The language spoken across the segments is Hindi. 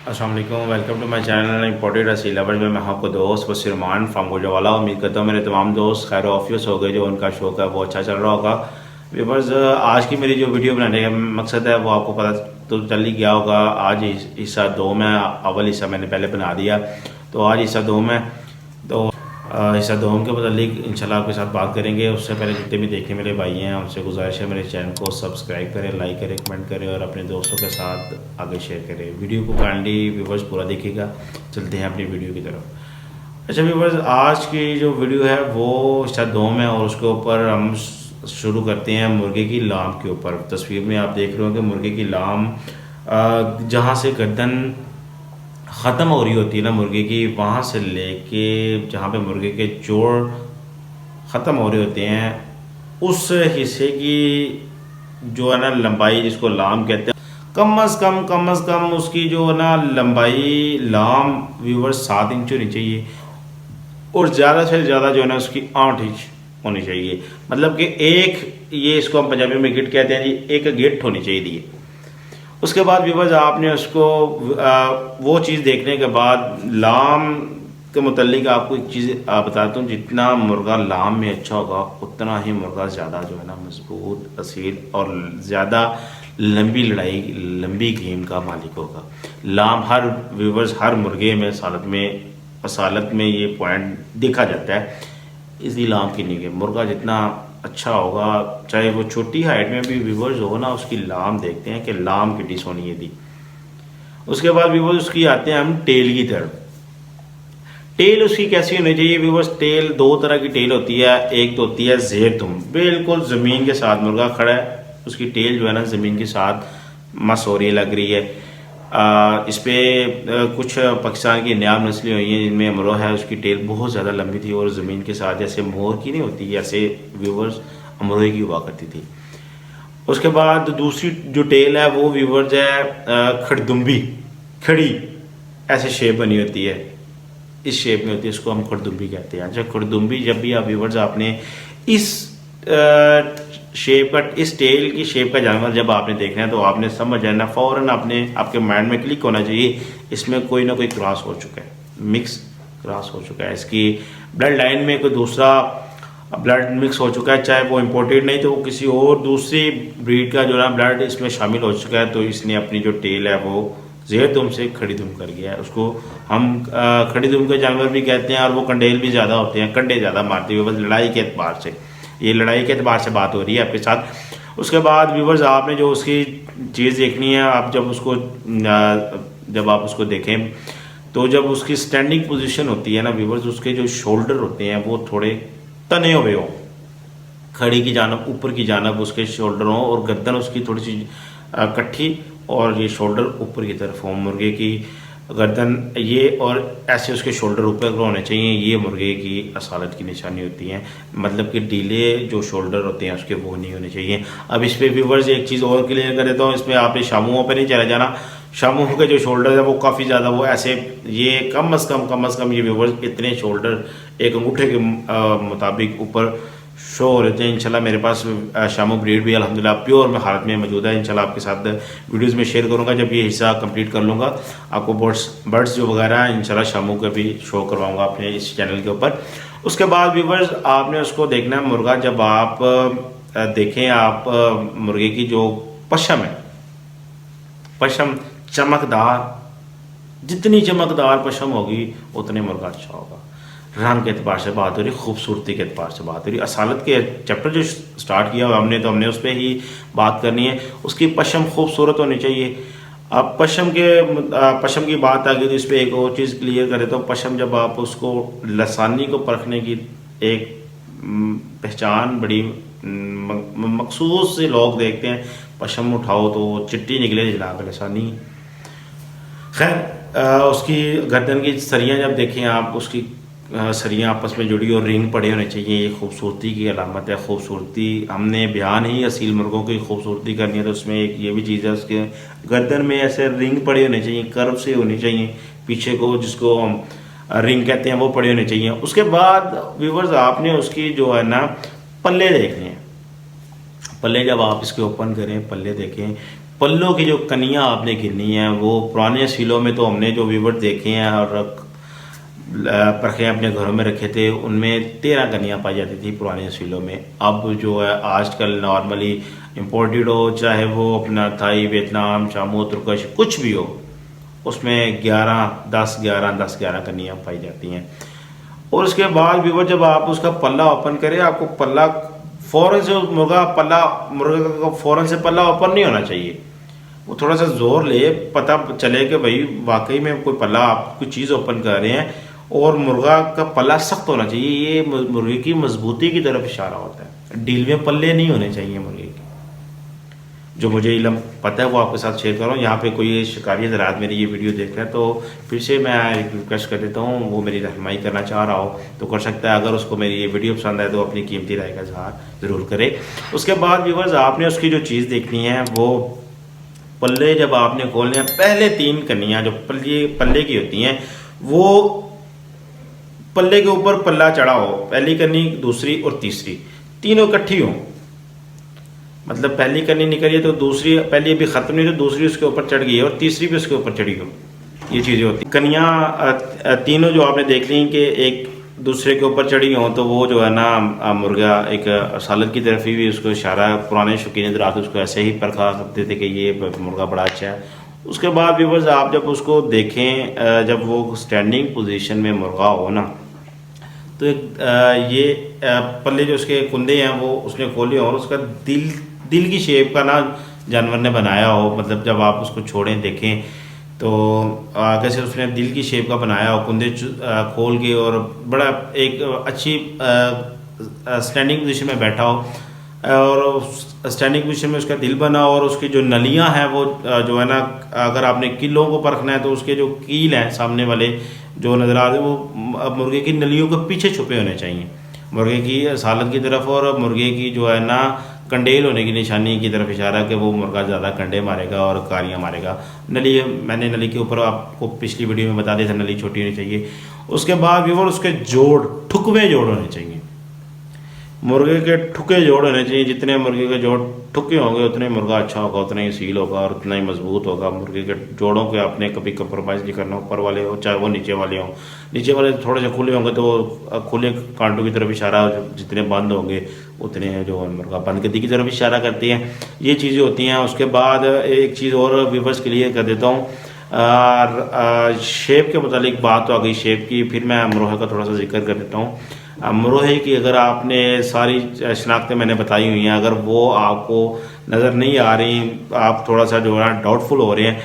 अस्सलाम वालेकुम, welcome to my channel imported Aseel lovers में मैं आपको दोस्त बशीरमान फार्म गुजरावाला। उम्मीद करता हूँ मेरे तमाम दोस्त खैर ऑफिस हो गए, जो उनका शौक है वो अच्छा चल रहा होगा। व्यूअर्स, आज की मेरी जो वीडियो बनाने का मकसद है वो आपको पता तो चल ही गया होगा। आज हिस्सा 2 में, अव्वल हिस्सा मैंने पहले बना दिया, तो आज हिस्सा 2 में तो हिस्सा 2 के मतलब इंशाल्लाह आपके साथ बात करेंगे। उससे पहले जितने भी देखे मेरे भाई हैं, उनसे गुजारिश है मेरे चैनल को सब्सक्राइब करें, लाइक करें, कमेंट करें और अपने दोस्तों के साथ आगे शेयर करें। वीडियो को काइंडली व्यूवर्स पूरा देखिएगा। चलते हैं अपनी वीडियो की तरफ। अच्छा व्यूवर्स, आज की जो वीडियो है वो हिस्सा 2 में, और उसके ऊपर हम शुरू करते हैं मुर्गे की लाम के ऊपर। तस्वीर में आप देख रहे हो कि मुर्गे की लाम जहाँ से गर्दन ख़त्म हो रही होती है ना मुर्गे की, वहाँ से लेके जहाँ पे मुर्गे के जोड़ ख़त्म हो रहे होते हैं, उस हिस्से की जो है ना लंबाई, जिसको लाम कहते हैं, कम अज़ कम उसकी जो है ना लंबाई लाम व्यूवर्स 7 इंच होनी चाहिए, और ज़्यादा से ज़्यादा जो है ना उसकी 8 इंच होनी चाहिए। मतलब कि एक, ये इसको हम पंजाबी में गिट कहते हैं जी, एक गिट होनी चाहिए। उसके बाद व्यूवर्स आपने उसको वो चीज़ देखने के बाद लाम के मुतल्लिक आपको एक चीज़ बताता हूँ, जितना मुर्गा लाम में अच्छा होगा उतना ही मुर्गा ज़्यादा जो है ना मजबूत, असील और ज़्यादा लंबी लड़ाई, लंबी गेम का मालिक होगा। लाम हर व्यूवर्स, हर मुर्गे में असालत में ये पॉइंट देखा जाता है। इसलिए लाम की नहीं है, मुर्गा जितना अच्छा होगा, चाहे वो छोटी हाइट में भी व्यूवर्स हो ना, उसकी लाम देखते हैं कि लाम की डिश होनी है दी। उसके बाद व्यूवर्स उसकी आते हैं हम टेल की तरफ। टेल उसकी कैसी होनी चाहिए व्यूवर्स? टेल 2 तरह की टेल होती है। एक तो होती है जेर तुम, बिल्कुल ज़मीन के साथ मुर्गा खड़ा है, उसकी टेल जो है ना ज़मीन के साथ मस हो रही है, लग रही है। इस पर कुछ पाकिस्तान की नयाब नस्लें हुई हैं जिनमें अमरो है, उसकी टेल बहुत ज़्यादा लंबी थी और ज़मीन के साथ जैसे मोर की नहीं होती, ऐसे व्यूवर्स अमरोई की हुआ करती थी। उसके बाद दूसरी जो टेल है वो व्यूवर्स है खड़दुम्बी, खड़ी ऐसे शेप बनी होती है, इस शेप में होती है, इसको हम खड़दुम्बी कहते हैं। अच्छा, खड़दुम्बी जब भी आप व्यूवर्स आपने इस शेप का, इस टेल की शेप का जानवर जब आपने देखना है तो आपने समझ जाना, फौरन आपके माइंड में क्लिक होना चाहिए, इसमें कोई ना कोई क्रॉस हो चुका है, मिक्स क्रॉस हो चुका है, इसकी ब्लड लाइन में कोई दूसरा ब्लड मिक्स हो चुका है, चाहे वो इम्पोर्टेड नहीं तो वो किसी और दूसरी ब्रीड का जो ना ब्लड इसमें शामिल हो चुका है। तो इसने अपनी जो टेल है वो जेर दुम से खड़ी दुम कर गया है। उसको हम खड़ी दुम के जानवर भी कहते हैं, और वो कंडेल भी ज़्यादा होते हैं, कंडे ज़्यादा मारते हुए, बस लड़ाई के एतबार से, ये लड़ाई के एतबार से बात हो रही है आपके साथ। उसके बाद व्यूवर्स आपने जो उसकी चीज़ देखनी है, आप जब आप उसको देखें तो जब उसकी स्टैंडिंग पोजीशन होती है ना व्यूवर्स, उसके जो शोल्डर होते हैं वो थोड़े तने हुए हों, खड़ी की जानब, ऊपर की जानब उसके शोल्डर हों, और गर्दन उसकी थोड़ी सी कट्ठी, और ये शोल्डर ऊपर की तरफ हों मुर्गे की गर्दन, ये और ऐसे उसके शोल्डर ऊपर होने चाहिए। ये मुर्गे की असालत की निशानी होती है, मतलब कि ढीले जो शोल्डर होते हैं उसके वो नहीं होने चाहिए। अब इस पर व्यूवर्स एक चीज़ और क्लियर कर देता हूँ, इसमें आपने शामुओं पर नहीं चला जाना। शामुओं के जो शोल्डर है वो काफ़ी ज़्यादा वो ऐसे, ये कम अज़ कम ये व्यूवर्स इतने शोल्डर एक अंगूठे के मुताबिक ऊपर शो हो रहे थे। इंशाल्लाह मेरे पास शामू ब्रीड भी अल्हम्दुलिल्लाह प्योर में हालत में मौजूद है। इंशाल्लाह आपके साथ वीडियोस में शेयर करूंगा, जब ये हिस्सा कंप्लीट कर लूँगा आपको बर्ड्स जो वगैरह हैं इंशाल्लाह शामू का भी शो करवाऊंगा अपने इस चैनल के ऊपर। उसके बाद व्यूवर्स आपने उसको देखना है मुर्गा, जब आप देखें आप मुर्गे की जो पशम है, पशम चमकदार, जितनी चमकदार पशम होगी उतने मुर्गा अच्छा होगा। रंग के एतबार से बात हो रही, खूबसूरती के एतबार से बात हो रही, असालत के चैप्टर जो स्टार्ट किया हमने तो हमने उस पर ही बात करनी है। उसकी पशम खूबसूरत होनी चाहिए। अब पशम की बात आ गई तो इस पर एक और चीज़ क्लियर करें तो पशम, जब आप उसको लसानी को परखने की एक पहचान बड़ी मखसूस से लोग देखते हैं, पशम उठाओ तो चिट्टी निकले जनाब लसानी। खैर उसकी गर्दन की सरियाँ जब देखें आप, उसकी सरियाँ आपस में जुड़ी और रिंग पड़े होने चाहिए, ये खूबसूरती की अलामत है। खूबसूरती हमने बयान ही असील मुर्गों की खूबसूरती करनी है तो उसमें एक ये भी चीज़ है, उसके गर्दन में ऐसे रिंग पड़े होने चाहिए, कर्व से होनी चाहिए, पीछे को जिसको हम रिंग कहते हैं वो पड़े होने चाहिए। उसके बाद व्यूवर्स आपने उसकी जो है ना पल्ले देखने हैं। पल्ले जब आप इसके ओपन करें, पल्ले देखें, पल्लों की जो कनियाँ आपने गिननी है वो पुराने सीलों में तो हमने जो वीवर देखे हैं और परखें अपने घरों में रखे थे उनमें 13 कनियाँ पाई जाती थी पुराने सीलों में। अब जो है आजकल नॉर्मली इम्पोर्टेड हो, चाहे वो अपना थाई, वियतनाम, शामू, तुर्कश कुछ भी हो, उसमें 11 कनियाँ पाई जाती हैं। और उसके बाद भी वो जब आप उसका पल्ला ओपन करें, आपको पल्ला फ़ौरन से मुर्गा का फ़ौरन से पल्ला ओपन नहीं होना चाहिए। वो थोड़ा सा जोर ले, पता चले कि भाई वाकई में कोई पल्ला आप कोई चीज़ ओपन कर रहे हैं और मुर्गा का पल्ला सख्त होना चाहिए। ये मुर्गे की मजबूती की तरफ इशारा होता है। डील में पल्ले नहीं होने चाहिए मुर्गे के। जो मुझे इल्म पता है वो आपके साथ शेयर कर रहा हूँ। यहाँ पे कोई शिकारी हज़रात मेरी ये वीडियो देख रहे हैं तो फिर से मैं एक रिक्वेस्ट कर देता हूँ, वो मेरी रहनुमाई करना चाह रहा हो तो कर सकता है। अगर उसको मेरी ये वीडियो पसंद आए तो अपनी कीमती राय का इज़हार ज़रूर करे। उसके बाद व्यूअर्स आपने उसकी जो चीज़ देखनी है वो पल्ले जब आपने खोलने हैं, पहले 3 कनियाँ जो पल्ले की होती हैं वो पल्ले के ऊपर पल्ला चढ़ा हो, पहली कन्नी, दूसरी और तीसरी तीनों इकट्ठी हो। मतलब पहली कन्नी निकली है तो दूसरी, पहली अभी ख़त्म नहीं तो दूसरी उसके ऊपर चढ़ गई है और तीसरी भी उसके ऊपर चढ़ी हो। ये चीज़ें होती कनियाँ तीनों जो आपने देख ली कि एक दूसरे के ऊपर चढ़ी हो तो वो जो है ना मुर्गा एक सालत की तरफ ही भी उसको इशारा, पुराने शौकीन रात उसको ऐसे ही परखा करते थे कि ये मुर्गा बड़ा अच्छा है। उसके बाद व्यूअर्स आप जब उसको देखें, जब वो स्टैंडिंग पोजीशन में मुर्गा हो ना तो ये पल्ले जो उसके कुंदे हैं वो उसने खोले और उसका दिल की शेप का ना जानवर ने बनाया हो। मतलब जब आप उसको छोड़ें देखें तो आगे से उसने दिल की शेप का बनाया हो, कुंदे खोल के और बड़ा एक अच्छी स्टैंडिंग पोजीशन में बैठा हो और स्टैंडिंग पोजीशन में उसका दिल बना और उसकी जो नलियां हैं वो जो है ना, अगर आपने किलों को परखना है तो उसके जो कील हैं सामने वाले जो नज़र आ रहे हैं वो मुर्गे की नलियों के पीछे छुपे होने चाहिए, मुर्गे की सालत की तरफ। और मुर्गे की जो है ना कंडेल होने की निशानी की तरफ इशारा कि वो मुर्गा ज़्यादा कंडे मारेगा और कारियाँ मारेगा। नली, मैंने नली के ऊपर आपको पिछली वीडियो में बता दिया था, नली छोटी होनी चाहिए। उसके बाद भी वो उसके जोड़, ठुकवे जोड़ होने चाहिए, मुर्गे के ठुके जोड़ होने चाहिए। जितने मुर्गे के जोड़ ठुके होंगे उतने मुर्गा अच्छा होगा, उतना ही सील होगा और उतना ही मजबूत होगा। मुर्गे के जोड़ों के आपने कभी कंप्रोमाइज़ नहीं करना, ऊपर वाले हो चाहे वो नीचे वाले हों। नीचे वाले थोड़े से खुले होंगे तो वो खुले कांटों की तरफ इशारा, जितने बंद होंगे उतने जो मुर्गा बंद गद्दी की तरफ इशारा करती हैं। ये चीज़ें होती हैं। उसके बाद एक चीज़ और व्यूअर्स क्लियर कर देता हूँ, शेप के मुतालिक बात तो आ गई शेप की, फिर मैं अमरोहे का थोड़ा सा जिक्र कर देता हूँ। अमरोहे की अगर आपने सारी शनाख्तें मैंने बताई हुई हैं, अगर वो आपको नज़र नहीं आ रही, आप थोड़ा सा जो है डाउटफुल हो रहे हैं,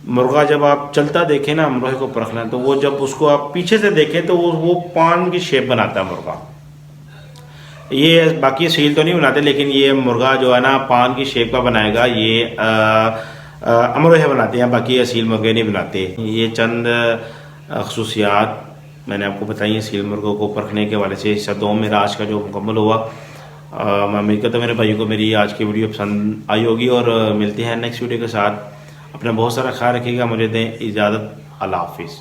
मुर्गा जब आप चलता देखें ना अमरोहे को परखना है तो वो जब उसको आप पीछे से देखें तो वो पान की शेप बनाता है मुर्गा। ये बाकी सील तो नहीं बनाते लेकिन ये मुर्गा जो है ना पान की शेप का बनाएगा। ये अमरोहे बनाते हैं, बाकी असील मुर्गे नहीं बनाते। ये चंद खसूसियात मैंने आपको बताई हैं सील मुर्गों को परखने के हवाले से। इस दो में आज का जो मुकम्मल हुआ, मैं उम्मीद करता हूँ मेरे भाइयों को मेरी आज की वीडियो पसंद आई होगी और मिलते हैं नेक्स्ट वीडियो के साथ। अपना बहुत सारा ख्याल रखिएगा, मुझे दें इजाज़त, अल्लाह हाफिज़।